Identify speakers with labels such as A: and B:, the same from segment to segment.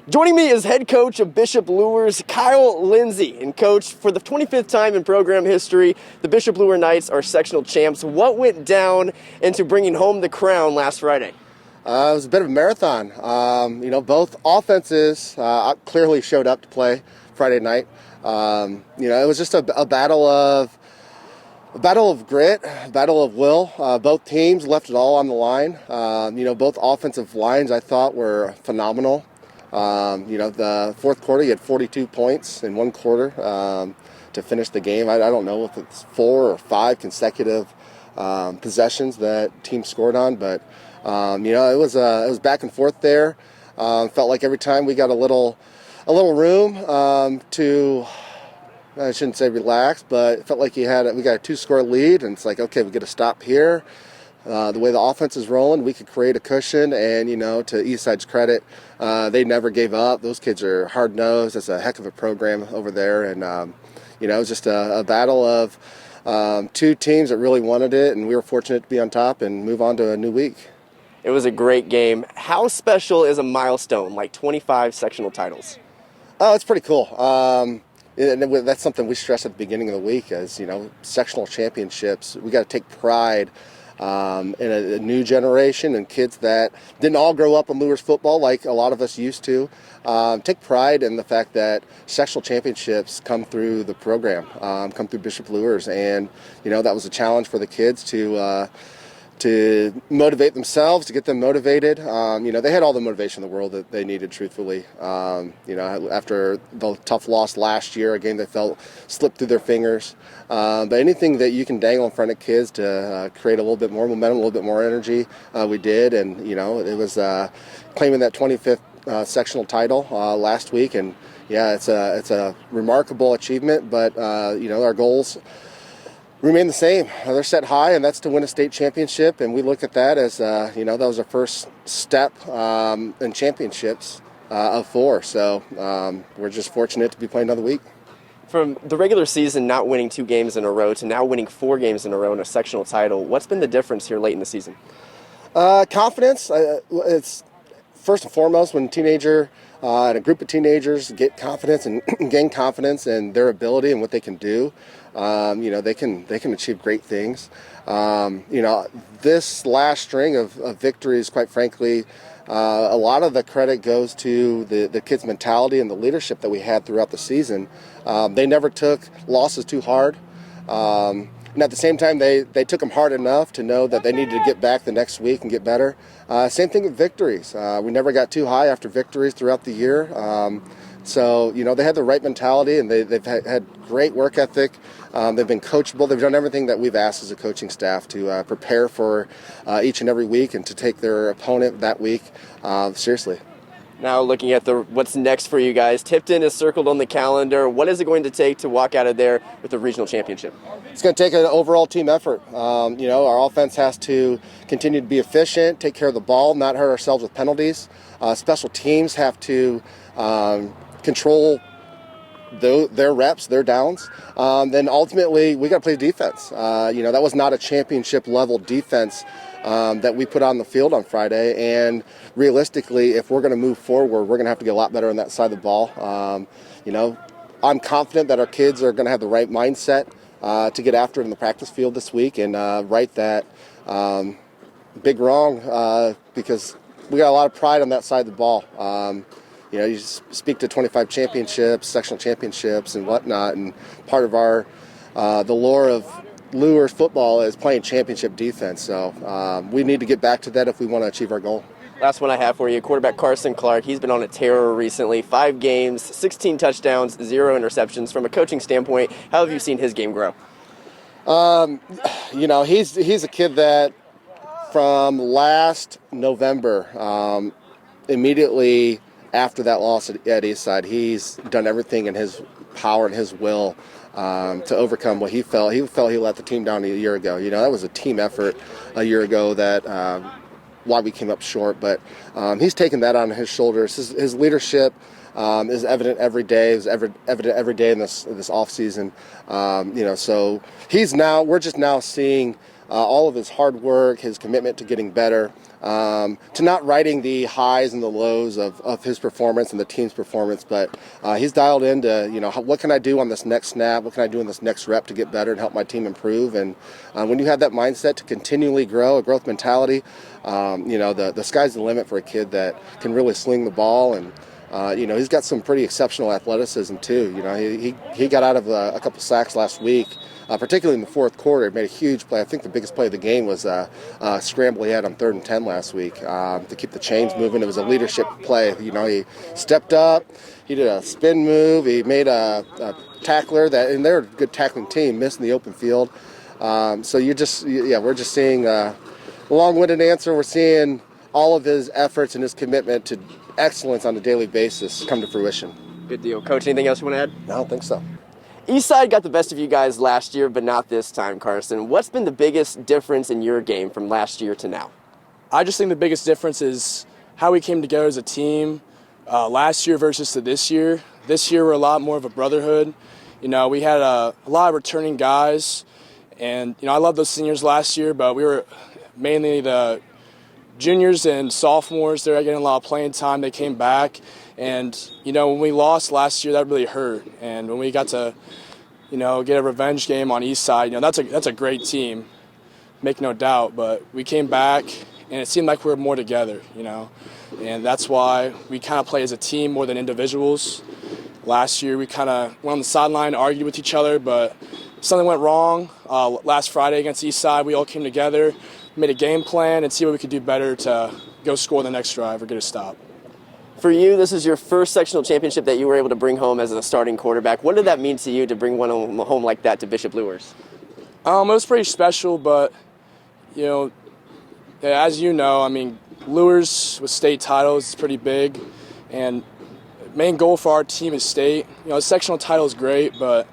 A: Joining me is head coach of Bishop Luers, Kyle Lindsey. And coach, for the 25th time in program history, the Bishop Luers Knights are sectional champs. What went down into bringing home the crown last Friday?
B: It was a bit of a marathon. Both offenses clearly showed up to play Friday night. It was just a battle of grit, a battle of will. Both teams left it all on the line. Both offensive lines I thought were phenomenal. The fourth quarter, you had 42 points in one quarter to finish the game. I don't know if it's 4 or 5 consecutive possessions that teams scored on, but it was back and forth there. Felt like every time we got a little room to, I shouldn't say relax, but it felt like we got a 2-score lead, and it's like, okay, we get to stop here. The way the offense is rolling, we could create a cushion, and, to Eastside's credit, they never gave up. Those kids are hard-nosed. It's a heck of a program over there, and, it was just a battle of two teams that really wanted it, and we were fortunate to be on top and move on to a new week.
A: It was a great game. How special is a milestone like 25 sectional titles?
B: Oh, it's pretty cool. And that's something we stressed at the beginning of the week as, sectional championships. We got to take pride in a new generation and kids that didn't all grow up in Luers football like a lot of us used to. Take pride in the fact that sectional championships come through the program, come through Bishop Luers, and that was a challenge for the kids to motivate themselves, to get them motivated. They had all the motivation in the world that they needed, truthfully. After the tough loss last year, a game they felt slipped through their fingers. But anything that you can dangle in front of kids to create a little bit more momentum, a little bit more energy, we did. And, it was claiming that 25th sectional title last week. And, yeah, it's a remarkable achievement, but, our goals remain the same. They're set high, and that's to win a state championship, and we look at that as, that was our first step in championships of 4. So we're just fortunate to be playing another week.
A: From the regular season not winning 2 games in a row to now winning 4 games in a row in a sectional title, what's been the difference here late in the season?
B: Confidence. It's first and foremost when a teenager and a group of teenagers get confidence and gain confidence in their ability and what they can do. They can achieve great things. This last string of victories, quite frankly, a lot of the credit goes to the kids' mentality and the leadership that we had throughout the season. They never took losses too hard. And at the same time, they took them hard enough to know that they needed to get back the next week and get better. Same thing with victories. We never got too high after victories throughout the year. So, they had the right mentality, and they've had great work ethic. They've been coachable. They've done everything that we've asked as a coaching staff to prepare for each and every week and to take their opponent that week seriously.
A: Now looking at what's next for you guys, Tipton is circled on the calendar. What is it going to take to walk out of there with the regional championship?
B: It's going to take an overall team effort. Our offense has to continue to be efficient, take care of the ball, not hurt ourselves with penalties. Special teams have to control their reps, their downs. Then ultimately, we got to play defense. That was not a championship level defense that we put on the field on Friday. And realistically, if we're going to move forward, we're going to have to get a lot better on that side of the ball. I'm confident that our kids are going to have the right mindset to get after it in the practice field this week and right that big wrong because we got a lot of pride on that side of the ball. You speak to 25 championships, sectional championships, and whatnot, and part of the lore of Luers football is playing championship defense. So we need to get back to that if we want to achieve our goal.
A: Last one I have for you, quarterback Carson Clark. He's been on a tear recently. 5 games, 16 touchdowns, 0 interceptions. From a coaching standpoint, how have you seen his game grow? He's a kid that from last November, immediately after that loss at Eastside, he's done everything in his power and his will to overcome what he felt. He felt he let the team down a year ago. That was a team effort a year ago that why we came up short. But he's taken that on his shoulders. His leadership is evident every day. It was evident every day in this off season. So we're just now seeing
B: all of his hard work, his commitment to getting better, to not riding the highs and the lows of his performance and the team's performance, but he's dialed into, what can I do on this next snap? What can I do in this next rep to get better and help my team improve? And when you have that mindset to continually grow, a growth mentality, the sky's the limit for a kid that can really sling the ball. And he's got some pretty exceptional athleticism too. He got out of a couple sacks last week, particularly in the fourth quarter. He made a huge play. I think the biggest play of the game was a scramble he had on 3rd and 10 last week to keep the chains moving. It was a leadership play. He stepped up. He did a spin move. He made a tackler and they're a good tackling team, missed in the open field. So we're just seeing a long-winded answer. We're seeing all of his efforts and his commitment to excellence on a daily basis come to fruition.
C: Good deal. Coach, anything else you want to add?
B: I don't think so.
C: Eastside got the best of you guys last year, but not this time, Carson. What's been the biggest difference in your game from last year to now?
D: I just think the biggest difference is how we came together as a team last year versus to this year. This year we're a lot more of a brotherhood. We had a lot of returning guys, and I love those seniors last year, but we were mainly the juniors and sophomores. They're getting a lot of playing time. They came back, and when we lost last year, that really hurt. And when we got to get a revenge game on Eastside, that's a great team, make no doubt. But we came back, and it seemed like we were more together, and that's why we kind of play as a team more than individuals. Last year, we kind of went on the sideline, argued with each other, but something went wrong. Last Friday against Eastside, we all came together, made a game plan, and see what we could do better to go score the next drive or get a stop.
C: For you, this is your first sectional championship that you were able to bring home as a starting quarterback. What did that mean to you to bring one home like that to Bishop Luers?
D: It was pretty special, but, as Luers with state titles is pretty big, and main goal for our team is state. The sectional title is great, but,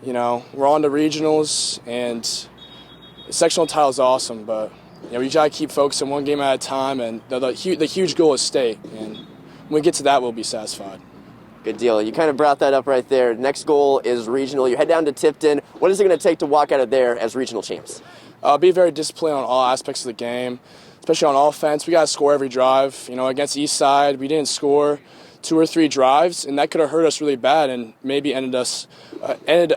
D: we're on to regionals, and the sectional title is awesome, but we try to keep focusing one game at a time, and the huge goal is state. And when we get to that, we'll be satisfied.
C: Good deal. You kind of brought that up right there. Next goal is regional. You head down to Tipton. What is it going to take to walk out of there as regional champs?
D: Be very disciplined on all aspects of the game, especially on offense. We got to score every drive. Against Eastside, we didn't score 2 or 3 drives, and that could have hurt us really bad and maybe ended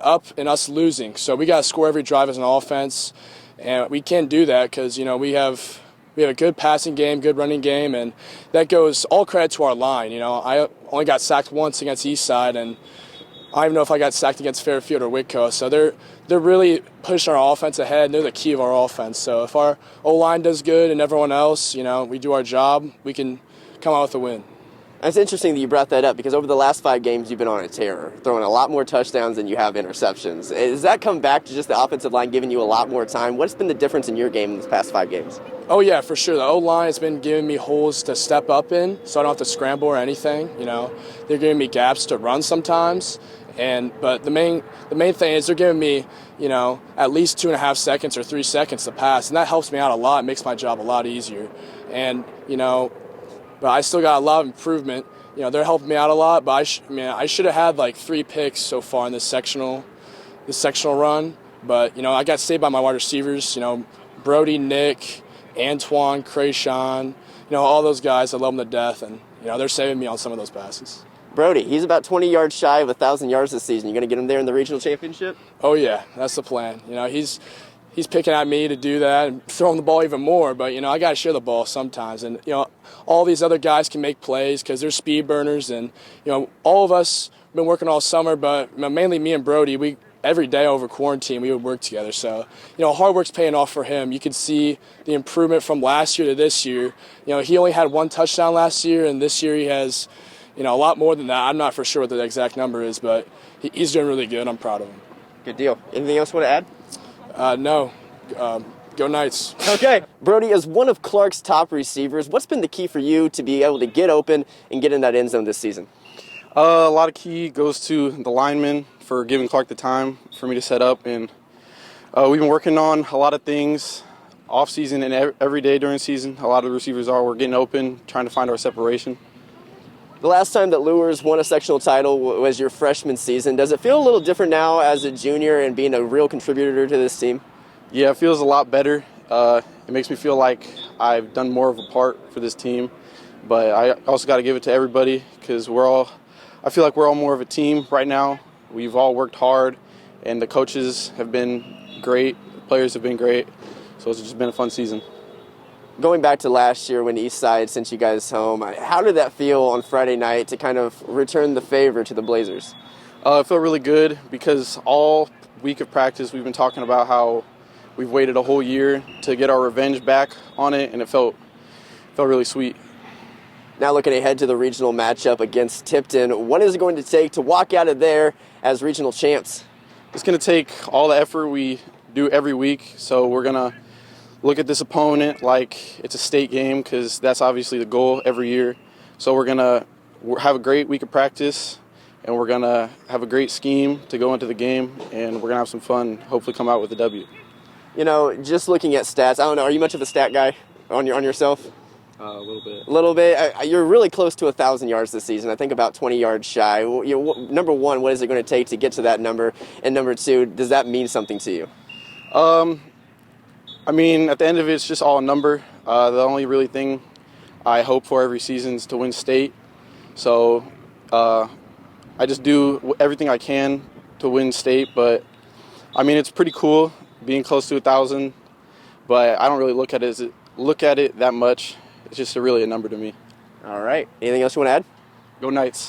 D: up in us losing. So we got to score every drive as an offense. And we can't do that because, we have a good passing game, good running game, and that goes all credit to our line. I only got sacked once against Eastside, and I don't even know if I got sacked against Fairfield or Whitcoe. So they're really pushing our offense ahead, and they're the key of our offense. So if our O-line does good and everyone else, we do our job, we can come out with a win.
C: It's interesting that you brought that up because over the last 5 games, you've been on a tear, throwing a lot more touchdowns than you have interceptions. Does that come back to just the offensive line giving you a lot more time? What's been the difference in your game in these past 5 games?
D: Oh, yeah, for sure. The O-line has been giving me holes to step up in, so I don't have to scramble or anything. They're giving me gaps to run sometimes. But the main thing is they're giving me, at least 2.5 seconds or 3 seconds to pass, and that helps me out a lot. It makes my job a lot easier. And, but I still got a lot of improvement. They're helping me out a lot, but I should have had like 3 picks so far in this sectional run. But, I got saved by my wide receivers, Brody, Nick, Antoine, Krayshawn, all those guys. I love them to death, and, they're saving me on some of those passes.
C: Brody, he's about 20 yards shy of 1,000 yards this season. You going to get him there in the regional championship?
D: Oh, yeah, that's the plan. He's picking at me to do that and throwing the ball even more. But, I got to share the ball sometimes. And, all these other guys can make plays because they're speed burners. And, all of us have been working all summer, but mainly me and Brody, every day over quarantine, we would work together. So, hard work's paying off for him. You can see the improvement from last year to this year. He only had 1 touchdown last year, and this year he has, a lot more than that. I'm not for sure what the exact number is, but he's doing really good. I'm proud of him.
C: Good deal. Anything else you want to add?
D: No. Go Knights.
C: Okay. Brody, as one of Clark's top receivers, what's been the key for you to be able to get open and get in that end zone this season?
E: A lot of key goes to the linemen for giving Clark the time for me to set up. And we've been working on a lot of things off season and every day during season. A lot of the receivers we're getting open, trying to find our separation.
C: The last time that Luers won a sectional title was your freshman season. Does it feel a little different now as a junior and being a real contributor to this team?
E: Yeah, it feels a lot better. It makes me feel like I've done more of a part for this team, but I also got to give it to everybody because I feel like we're all more of a team right now. We've all worked hard, and the coaches have been great, the players have been great, so it's just been a fun season.
C: Going back to last year when Eastside sent you guys home, how did that feel on Friday night to kind of return the favor to the Blazers?
E: It felt really good because all week of practice we've been talking about how we've waited a whole year to get our revenge back on it, and it felt really sweet.
C: Now looking ahead to the regional matchup against Tipton, what is it going to take to walk out of there as regional champs?
E: It's going to take all the effort we do every week, so we're going to look at this opponent like it's a state game because that's obviously the goal every year. So we're going to have a great week of practice, and we're going to have a great scheme to go into the game, and we're going to have some fun, hopefully come out with a W.
C: You know, just looking at stats, I don't know, are you much of a stat guy on yourself?
E: A little bit.
C: A little bit. You're really close to 1,000 yards this season. I think about 20 yards shy. Number one, what is it going to take to get to that number? And number two, does that mean something to you?
E: I mean, at the end of it, it's just all a number. The only really thing I hope for every season is to win state. So I just do everything I can to win state. But, I mean, it's pretty cool being close to 1,000. But I don't really look at it that much. It's just really a number to me.
C: All right. Anything else you want to add?
E: Go Knights.